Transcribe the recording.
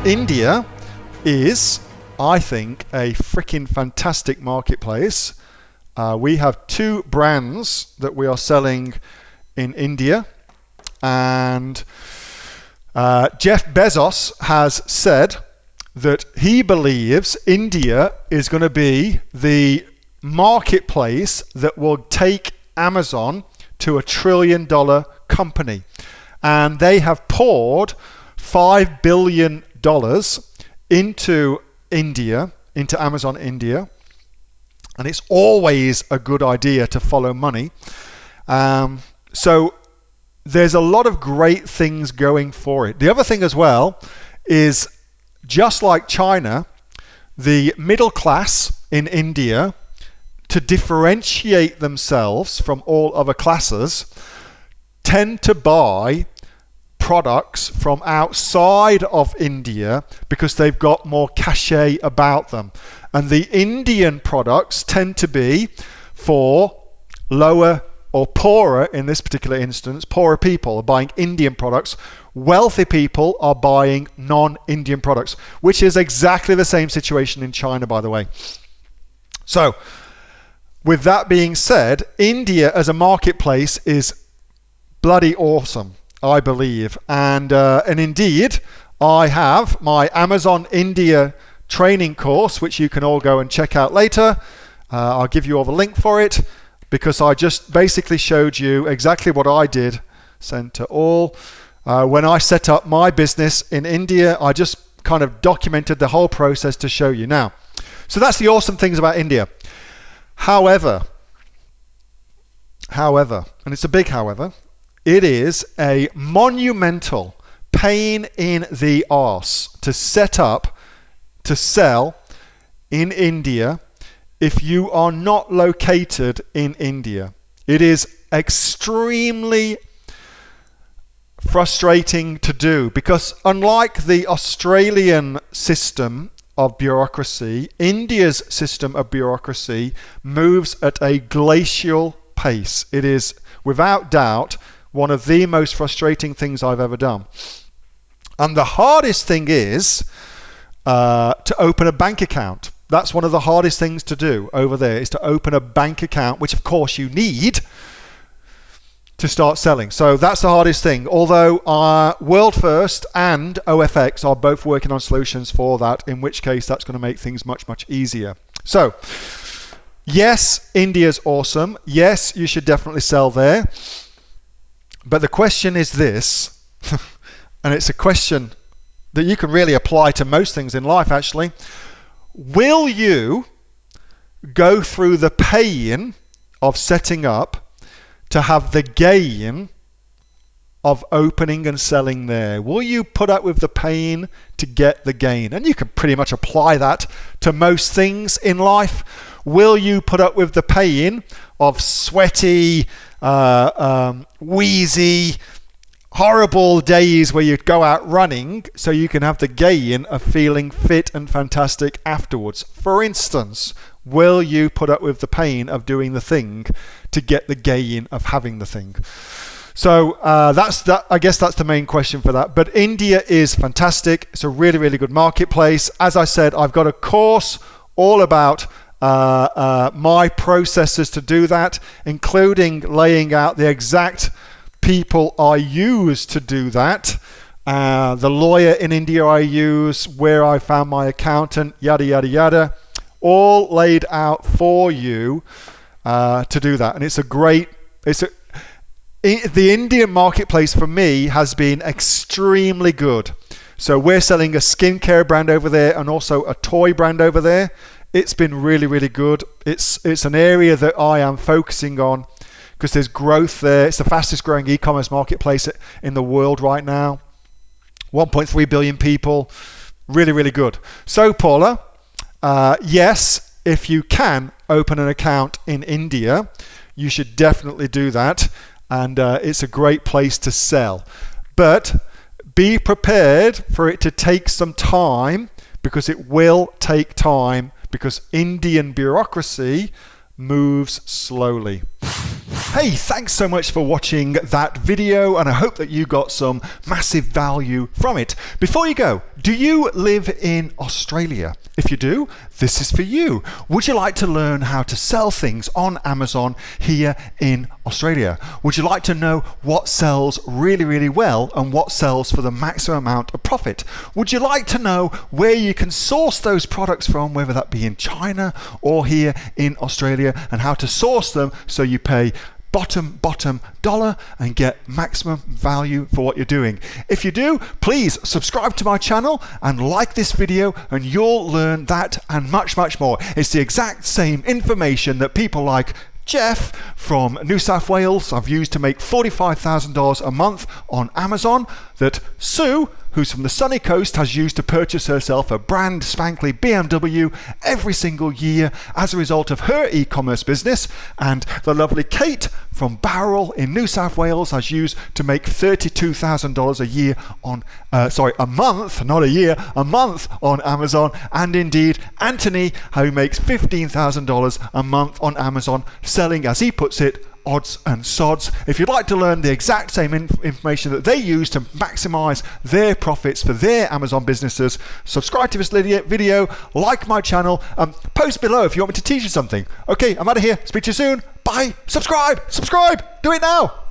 India is, I think, a freaking fantastic marketplace. We have 2 brands that we are selling in India, and Jeff Bezos has said that he believes India is going to be the marketplace that will take Amazon to $1 trillion company. And they have poured $5 billion into India, into Amazon India. And it's always a good idea to follow money. So there's a lot of great things going for it. The other thing as well is, just like China, the middle class in India, to differentiate themselves from all other classes, tend to buy products from outside of India because they've got more cachet about them. And the Indian products tend to be for lower or poorer, in this particular instance, poorer people are buying Indian products. Wealthy people are buying non-Indian products, which is exactly the same situation in China, by the way. So, with that being said, India as a marketplace is bloody awesome, I believe. And indeed, I have my Amazon India training course, which you can all go and check out later. I'll give you all the link for it, because I just basically showed you exactly what I did. Send to all. When I set up my business in India, I just kind of documented the whole process to show you now. So that's the awesome things about India. However, and it's a big however, it is a monumental pain in the arse to set up, to sell in India if you are not located in India. It is extremely frustrating to do, because unlike the Australian system of bureaucracy, India's system of bureaucracy moves at a glacial pace. It is, without doubt, one of the most frustrating things I've ever done. And the hardest thing is to open a bank account. That's one of the hardest things to do over there, is to open a bank account, which of course you need to start selling. So that's the hardest thing. Although World First and OFX are both working on solutions for that, in which case that's going to make things much, much easier. So yes, India's awesome. Yes, you should definitely sell there. But the question is this, and it's a question that you can really apply to most things in life actually. Will you go through the pain of setting up to have the gain of opening and selling there? Will you put up with the pain to get the gain? And you can pretty much apply that to most things in life. Will you put up with the pain of sweaty, wheezy, horrible days where you go out running so you can have the gain of feeling fit and fantastic afterwards? For instance, will you put up with the pain of doing the thing to get the gain of having the thing? So that's that. I guess that's the main question for that. But India is fantastic. It's a really, really good marketplace. As I said, I've got a course all about my processes to do that, including laying out the exact people I use to do that, the lawyer in India I use, where I found my accountant, yada yada yada, all laid out for you to do that. And the Indian marketplace for me has been extremely good. So we're selling a skincare brand over there and also a toy brand over there. It's been really, really good. It's an area that I am focusing on because there's growth there. It's the fastest growing e-commerce marketplace in the world right now. 1.3 billion people. Really, really good. So Paula, yes, if you can open an account in India, you should definitely do that. And it's a great place to sell. But be prepared for it to take some time, because it will take time, because Indian bureaucracy moves slowly. Hey, thanks so much for watching that video, and I hope that you got some massive value from it. Before you go, do you live in Australia? If you do, this is for you. Would you like to learn how to sell things on Amazon here in Australia? Would you like to know what sells really, really well and what sells for the maximum amount of profit? Would you like to know where you can source those products from, whether that be in China or here in Australia, and how to source them so you pay bottom dollar and get maximum value for what you're doing? If you do, please subscribe to my channel and like this video, and you'll learn that and much more. It's the exact same information that people like Jeff from New South Wales have used to make $45,000 a month on Amazon, that Sue, who's from the sunny coast, has used to purchase herself a brand spankly BMW every single year as a result of her e-commerce business, and the lovely Kate from Bowral in New South Wales has used to make $32,000 a year on a month, not a year, a month on Amazon, and indeed Anthony, who makes $15,000 a month on Amazon, selling, as he puts it, odds and sods. If you'd like to learn the exact same information that they use to maximize their profits for their Amazon businesses, subscribe to this video, like my channel, post below if you want me to teach you something. Okay, I'm out of here. Speak to you soon. Bye. Subscribe. Do it now.